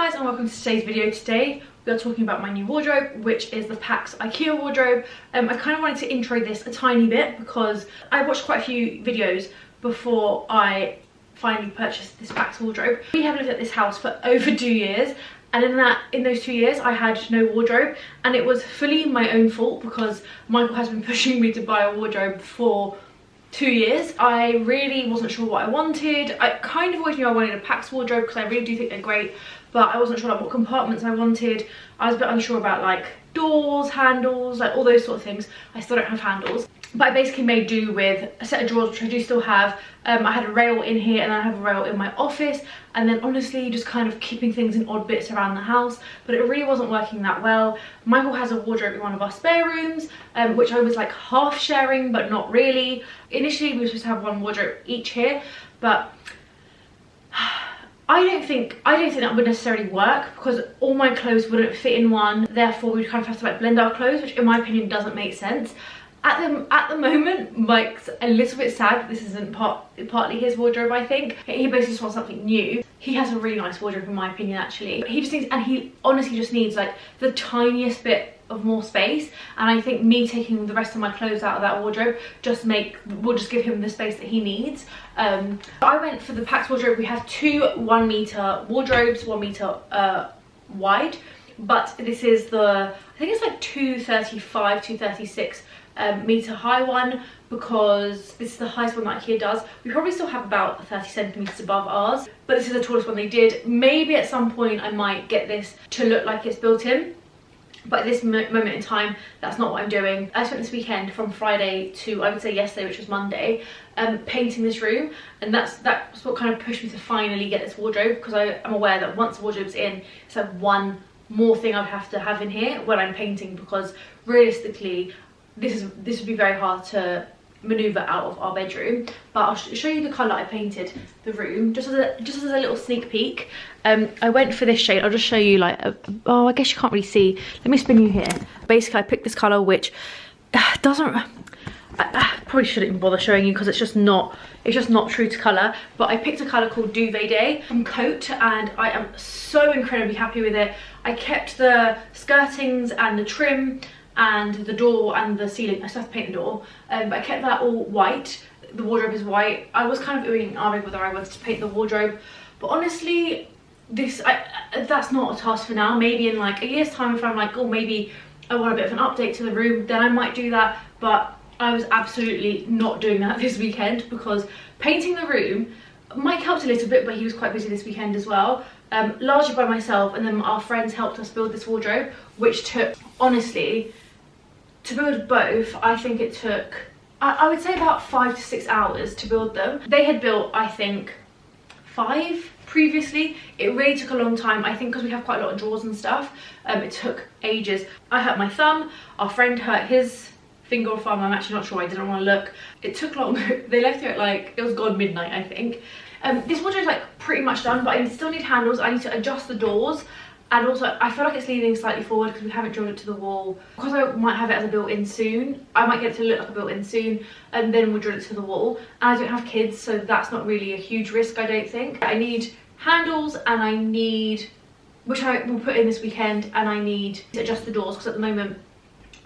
guys and welcome to today's video. Today we are talking about my new wardrobe, which is the PAX IKEA wardrobe. I kind of wanted to intro this a tiny bit because I watched quite a few videos before I finally purchased this PAX wardrobe. We have lived at this house for over 2 years, and in those 2 years I had no wardrobe, and it was fully my own fault because Michael has been pushing me to buy a wardrobe for 2 years. I really wasn't sure what I wanted. I kind of always knew I wanted a PAX wardrobe because I really do think they're great, but I wasn't sure like what compartments I wanted. I was a bit unsure about like doors, handles, like all those sort of things. I still don't have handles, but I basically made do with a set of drawers, which I do still have. I had a rail in here and then I have a rail in my office, and then honestly just kind of keeping things in odd bits around the house, but it really wasn't working that well. Michael has a wardrobe in one of our spare rooms, which I was like half sharing but not really. Initially we were supposed to have one wardrobe each here, but I don't think that would necessarily work because all my clothes wouldn't fit in one, therefore we'd kind of have to like blend our clothes, which in my opinion doesn't make sense. At the moment, Mike's a little bit sad this isn't partly his wardrobe. I think he basically just wants something new. He has a really nice wardrobe in my opinion actually, but he honestly just needs like the tiniest bit of more space, and I think me taking the rest of my clothes out of that wardrobe will just give him the space that he needs. I went for the PAX wardrobe. We have two 1 meter wardrobes, 1 meter wide, but this is the, I think it's like 235, 236 meter high one, because this is the highest one that IKEA does. We probably still have about 30 centimeters above ours, but this is the tallest one they did. Maybe at some point I might get this to look like it's built in, but at this moment in time that's not what I'm doing. I spent this weekend from Friday to I would say yesterday, which was Monday, painting this room, and that's what kind of pushed me to finally get this wardrobe, because I am aware that once the wardrobe's in, it's like one more thing I would have to have in here when I'm painting, because realistically this would be very hard to maneuver out of our bedroom. But I'll show you the colour I painted the room just as a little sneak peek. I went for this shade. I'll just show you like oh, I guess you can't really see. Let me spin you here. Basically I picked this colour, which doesn't, I probably shouldn't even bother showing you because it's just not true to colour, but I picked a colour called W30 from Coat and I am so incredibly happy with it. I kept the skirtings and the trim and the door and the ceiling. I still have to paint the door, but I kept that all white. The wardrobe is white. I was kind of oohing and ahhing whether I wanted to paint the wardrobe, but honestly that's not a task for now. Maybe in like a year's time, if I'm like, oh, maybe I want a bit of an update to the room, then I might do that. But I was absolutely not doing that this weekend because painting the room, Mike helped a little bit, but he was quite busy this weekend as well, largely by myself, and then our friends helped us build this wardrobe, which took, honestly, to build both, I think it took, I would say about 5 to 6 hours to build them. They had built, I think, 5 previously. It really took a long time, I think because we have quite a lot of drawers and stuff. It took ages. I hurt my thumb, our friend hurt his finger or thumb, I'm actually not sure, I didn't want to look. It took long. They left it at like, it was gone midnight I think. This wardrobe is like pretty much done, but I still need handles. I need to adjust the doors, and also I feel like it's leaning slightly forward because we haven't drilled it to the wall. Because I might have it as a built-in soon, I might get it to look like a built-in soon, and then we'll drill it to the wall. And I don't have kids, so that's not really a huge risk, I don't think. I need handles, and I need, which I will put in this weekend, and I need to adjust the doors because at the moment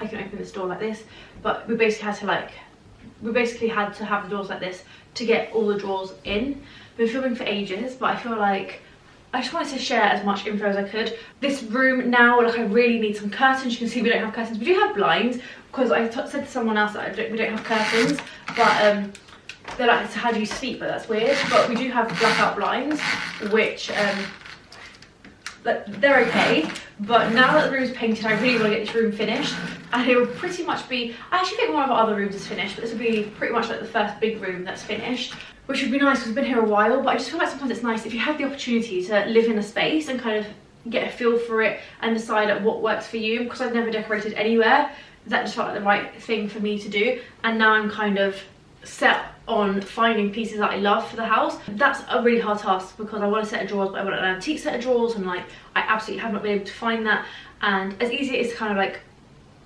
I can open this door like this, but we basically had to have the doors like this to get all the drawers in. Been filming for ages, but I feel like I just wanted to share as much info as I could. This room now, like, I really need some curtains. You can see we don't have curtains. We do have blinds because I said to someone else that we don't have curtains, but they're like, so how do you sleep? But that's weird. But we do have blackout blinds, which they're okay. But now that the room's painted, I really want to get this room finished, and it will pretty much be, I actually think one of our other rooms is finished, but this will be pretty much like the first big room that's finished, which would be nice because we've been here a while. But I just feel like sometimes it's nice if you have the opportunity to live in a space and kind of get a feel for it and decide like what works for you. Because I've never decorated anywhere, that just felt like the right thing for me to do, and now I'm kind of set on finding pieces that I love for the house. That's a really hard task because I want a set of drawers, but I want an antique set of drawers, and like I absolutely have not been able to find that. And as easy as it is to kind of like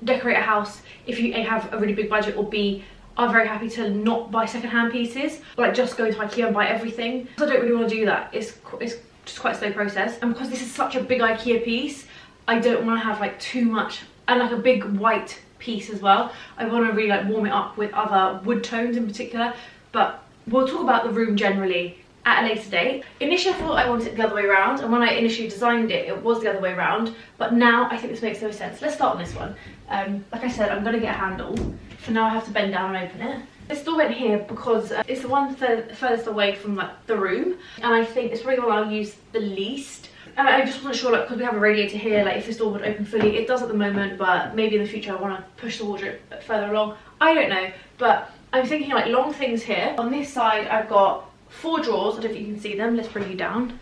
decorate a house if you A, have a really big budget, or B, are very happy to not buy secondhand pieces, or like just go to IKEA and buy everything. I don't really want to do that. It's just quite a slow process. And because this is such a big IKEA piece, I don't want to have like too much, and like a big white piece as well. I want to really like warm it up with other wood tones in particular, but we'll talk about the room generally at a later date. Initially I thought I wanted it the other way around, and when I initially designed it, it was the other way around, but now I think this makes no sense. Let's start on this one. Like I said, I'm going to get a handle. For now I have to bend down and open it. This door went here because it's the one furthest away from like the room, and I think it's probably the one I'll use the least. And I just wasn't sure, like, because we have a radiator here, like if this door would open fully. It does at the moment, but maybe in the future I want to push the wardrobe further along. I don't know, but I'm thinking like long things here. On this side I've got 4 drawers. I don't know if you can see them. Let's bring you down.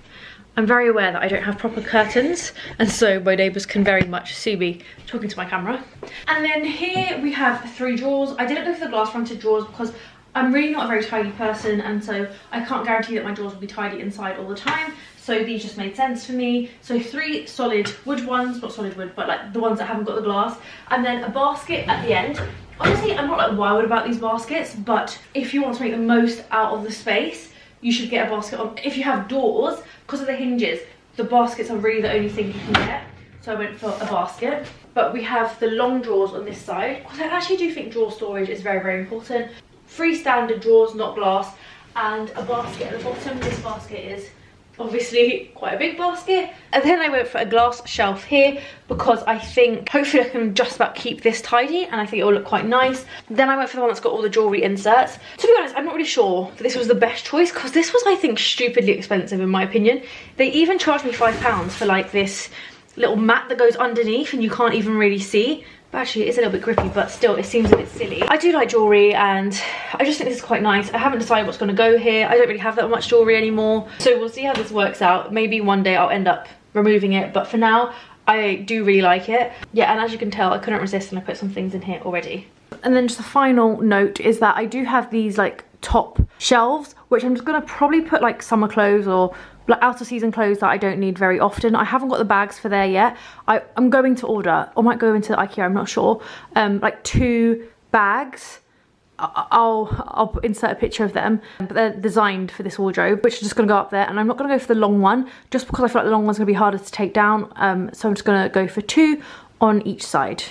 I'm very aware that I don't have proper curtains, and so my neighbours can very much see me talking to my camera. And then here we have 3 drawers. I didn't go for the glass fronted drawers because I'm really not a very tidy person, and so I can't guarantee that my drawers will be tidy inside all the time. So these just made sense for me. So 3 solid wood ones, not solid wood, but like the ones that haven't got the glass. And then a basket at the end. Honestly, I'm not like wild about these baskets, but if you want to make the most out of the space, you should get a basket on. If you have doors, because of the hinges, the baskets are really the only thing you can get. So I went for a basket. But we have the long drawers on this side, because I actually do think drawer storage is very, very important. 3 standard drawers, not glass, and a basket at the bottom. This basket is obviously quite a big basket. And then I went for a glass shelf here because I think hopefully I can just about keep this tidy, and I think it will look quite nice. Then I went for the one that's got all the jewellery inserts. To be honest, I'm not really sure that this was the best choice, because this was, I think, stupidly expensive in my opinion. They even charged me £5 for like this little mat that goes underneath and you can't even really see. Actually, it's a little bit grippy, but still, it seems a bit silly. I do like jewellery, and I just think this is quite nice. I haven't decided what's going to go here. I don't really have that much jewellery anymore, so we'll see how this works out. Maybe one day I'll end up removing it, but for now, I do really like it. Yeah, and as you can tell, I couldn't resist, and I put some things in here already. And then just a final note is that I do have these like top shelves, which I'm just going to probably put like summer clothes or like out of season clothes that I don't need very often. I haven't got the bags for there yet. I'm going to order, or might go into IKEA, I'm not sure, like 2 bags. I'll insert a picture of them, but they're designed for this wardrobe, which is just gonna go up there. And I'm not gonna go for the long one, just because I feel like the long one's gonna be harder to take down. So I'm just gonna go for 2 on each side.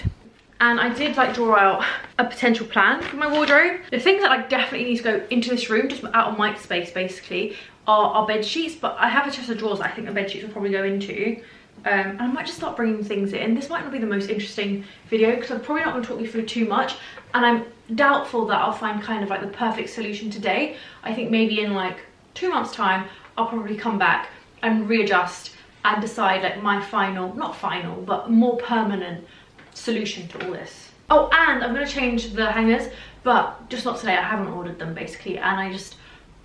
And I did like draw out a potential plan for my wardrobe. The things that like definitely need to go into this room, just out of my space basically, are bed sheets. But I have a chest of drawers that I think the bed sheets will probably go into. And I might just start bringing things in. This might not be the most interesting video because I'm probably not going to talk you through too much, and I'm doubtful that I'll find kind of like the perfect solution today. I think maybe in like 2 months time I'll probably come back and readjust and decide like my final, not final, but more permanent solution to all this. Oh, and I'm going to change the hangers, but just not today. I haven't ordered them basically, and I just,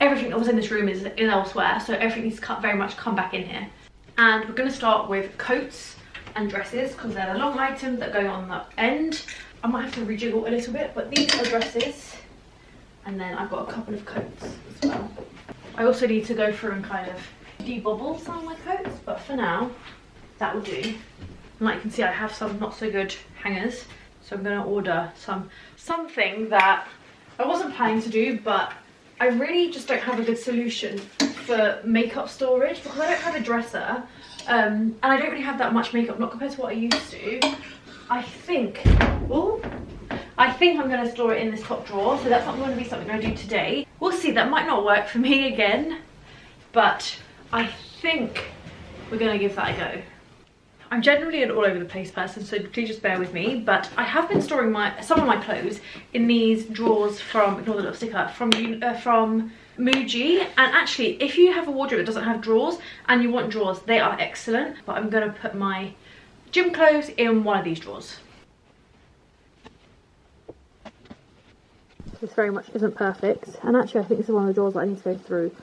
everything that was in this room is elsewhere, so everything needs to very much come back in here. And we're going to start with coats and dresses because they're the long items that go on the end. I might have to rejiggle a little bit, but these are dresses, and then I've got a couple of coats as well. I also need to go through and kind of de-bobble some of my coats, but for now that will do. And like you can see, I have some not so good hangers, so I'm going to order something that I wasn't planning to do, but I really just don't have a good solution for makeup storage because I don't have a dresser, and I don't really have that much makeup, not compared to what I used to. I think I'm going to store it in this top drawer, so that's not going to be something I do today. We'll see, that might not work for me again, but I think we're going to give that a go. I'm generally an all over the place person, so please just bear with me, but I have been storing some of my clothes in these drawers from, ignore the little sticker, from Muji. And actually, if you have a wardrobe that doesn't have drawers and you want drawers, they are excellent. But I'm going to put my gym clothes in one of these drawers. This very much isn't perfect, and actually I think this is one of the drawers that I need to go through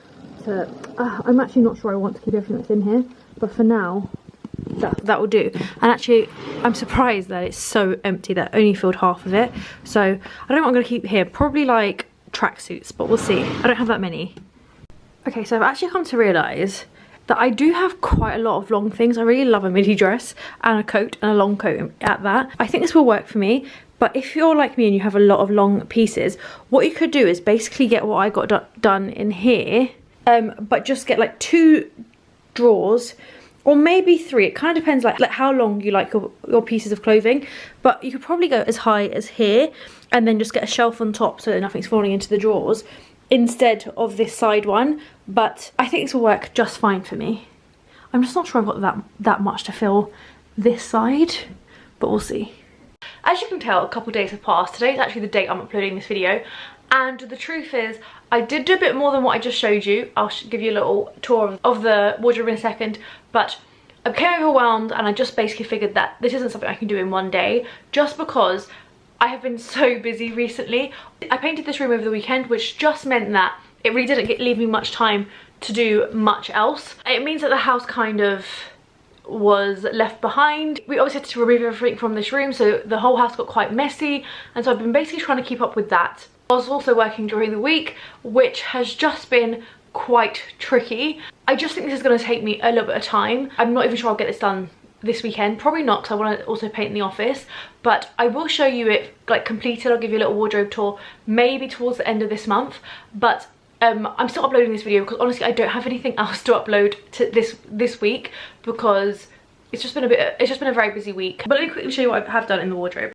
to, I'm actually not sure I want to keep everything that's in here, but for now that will do. And actually I'm surprised that it's so empty, that I only filled half of it, so I don't know what I'm going to keep here. Probably like tracksuits, but we'll see. I don't have that many. Okay, so I've actually come to realise that I do have quite a lot of long things. I really love a midi dress and a coat, and a long coat at that. I think this will work for me, but if you're like me and you have a lot of long pieces, what you could do is basically get what I got done in here, but just get like 2 drawers, or maybe 3. It kind of depends like how long you like your pieces of clothing, but you could probably go as high as here and then just get a shelf on top so that nothing's falling into the drawers instead of this side one. But I think this will work just fine for me. I'm just not sure I've got that much to fill this side, but we'll see. As you can tell, a couple of days have passed. Today is actually the date I'm uploading this video, and the truth is I did do a bit more than what I just showed you. I'll give you a little tour of the wardrobe in a second, but I became overwhelmed and I just basically figured that this isn't something I can do in one day, just because I have been so busy recently. I painted this room over the weekend, which just meant that it really didn't leave me much time to do much else. It means that the house kind of was left behind. We obviously had to remove everything from this room, so the whole house got quite messy, and so I've been basically trying to keep up with that. I was also working during the week, which has just been quite tricky. I just think this is going to take me a little bit of time. I'm not even sure I'll get this done this weekend, probably not, because I want to also paint in the office, but I will show you it like completed. I'll give you a little wardrobe tour maybe towards the end of this month, but I'm still uploading this video because honestly I don't have anything else to upload to this week, because it's just been a very busy week. But let me quickly show you what I have done in the wardrobe.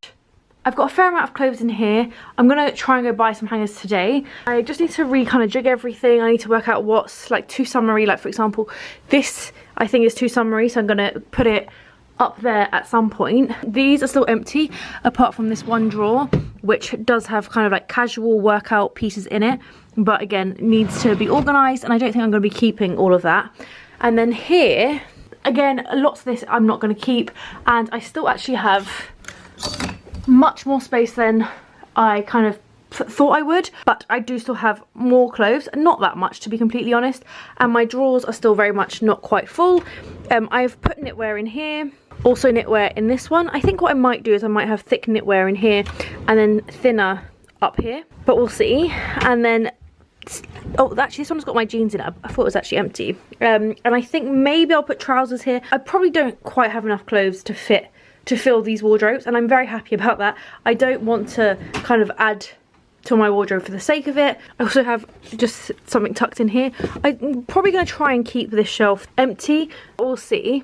I've got a fair amount of clothes in here. I'm gonna try and go buy some hangers today. I just need to kind of jig everything. I need to work out what's like too summery. Like for example, this I think is too summery, so I'm gonna put it up there at some point. These are still empty apart from this one drawer, which does have kind of like casual workout pieces in it, but again needs to be organized, and I don't think I'm going to be keeping all of that. And then here again, lots of this I'm not going to keep, and I still actually have much more space than I kind of thought I would, but I do still have more clothes, not that much to be completely honest, and my drawers are still very much not quite full. I've put knitwear in here, also knitwear in this one. I think what I might do is I might have thick knitwear in here and then thinner up here, but we'll see. And then, oh actually this one's got my jeans in it. I thought it was actually empty. And I think maybe I'll put trousers here. I probably don't quite have enough clothes to fill these wardrobes, and I'm very happy about that. I don't want to kind of add to my wardrobe for the sake of it. I also have just something tucked in here. I'm probably going to try and keep this shelf empty. We'll see.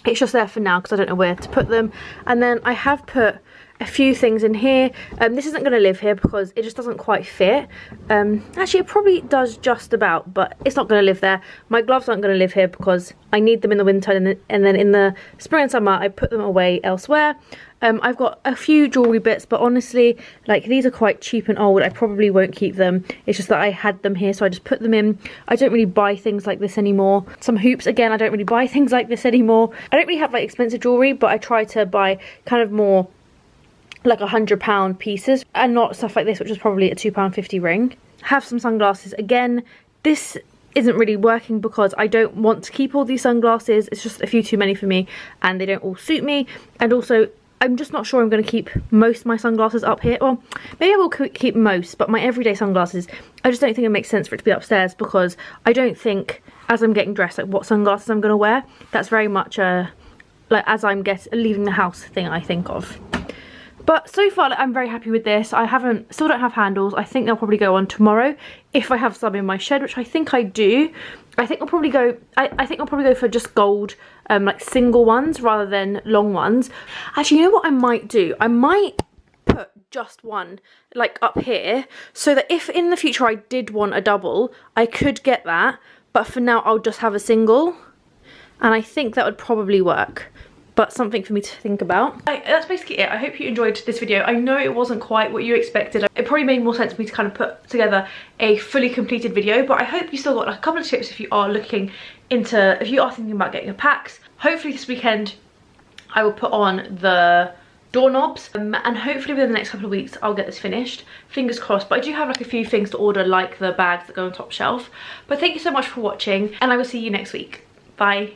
It's just there for now because I don't know where to put them. And then I have put a few things in here. This isn't going to live here because it just doesn't quite fit. Actually it probably does just about, but it's not going to live there. My gloves aren't going to live here because I need them in the winter, and then in the spring and summer I put them away elsewhere. I've got a few jewellery bits, but honestly, like these are quite cheap and old. I probably won't keep them. It's just that I had them here, so I just put them in. I don't really buy things like this anymore. Some hoops, again, I don't really buy things like this anymore. I don't really have like expensive jewellery, but I try to buy kind of more like £100 pieces, and not stuff like this, which is probably a £2.50 ring. Have some sunglasses. Again, this isn't really working because I don't want to keep all these sunglasses. It's just a few too many for me, and they don't all suit me. And also, I'm just not sure I'm going to keep most of my sunglasses up here. Well, maybe I will keep most, but my everyday sunglasses, I just don't think it makes sense for it to be upstairs, because I don't think, as I'm getting dressed, like what sunglasses I'm going to wear. That's very much a, like as I'm leaving the house thing I think of. But so far, like, I'm very happy with this. I still don't have handles. I think they'll probably go on tomorrow if I have some in my shed, which I think I do. I think I'll probably go. I think I'll probably go for just gold, like single ones rather than long ones. Actually, you know what I might do? I might put just one like up here, so that if in the future I did want a double, I could get that. But for now, I'll just have a single, and I think that would probably work. But something for me to think about. That's basically it. I hope you enjoyed this video. I know it wasn't quite what you expected. It probably made more sense for me to kind of put together a fully completed video, but I hope you still got like a couple of tips if you are thinking about getting a PAX. Hopefully this weekend I will put on the doorknobs, and hopefully within the next couple of weeks I'll get this finished. Fingers crossed. But I do have like a few things to order, like the bags that go on top shelf. But thank you so much for watching, and I will see you next week. Bye.